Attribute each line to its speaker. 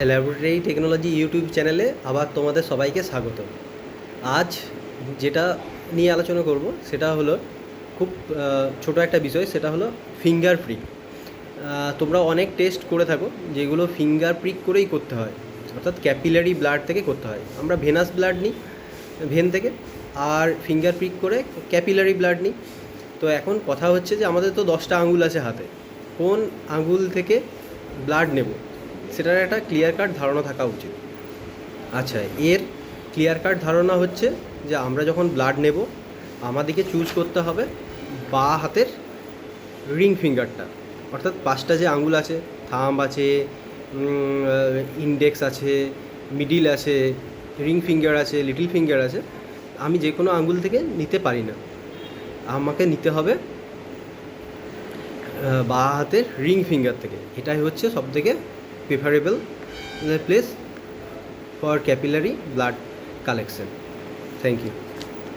Speaker 1: Laboratory technology YouTube চ্যানেলে আবার তোমাদের সবাইকে স্বাগত। আজ যেটা নিয়ে আলোচনা করব সেটা হলো খুব ছোট একটা বিষয়, সেটা হলো ফিঙ্গার প্রিক। তোমরা অনেক টেস্ট করে থাকো যেগুলো ফিঙ্গার প্রিক করেই করতে হয়, অর্থাৎ ক্যাপিলারি ব্লাড থেকে করতে হয়। আমরা ভেনাস ব্লাড নিই ভেন থেকে, আর ফিঙ্গার প্রিক করে ক্যাপিলারি ব্লাড নিই। তো এখন কথা হচ্ছে যে আমাদের তো 10টা আঙুল আছে হাতে, কোন আঙুল থেকে ব্লাড নেব সেটার একটা ক্লিয়ার কাট ধারণা থাকা উচিত। আচ্ছা, এর ক্লিয়ার কাট ধারণা হচ্ছে যে আমরা যখন ব্লাড নেব আমাদেরকে চুজ করতে হবে বাঁ হাতের রিং ফিঙ্গারটা, অর্থাৎ 5টা যে আঙুল আছে, থাম্ব আছে, ইন্ডেক্স আছে, মিডিল আছে, রিং ফিঙ্গার আছে, লিটল ফিঙ্গার আছে। আমি যে কোনো আঙুল থেকে নিতে পারি না, আমাকে নিতে হবে বাঁ হাতের রিং ফিঙ্গার থেকে। এটাই হচ্ছে সবথেকে preferable place for capillary blood collection. Thank you.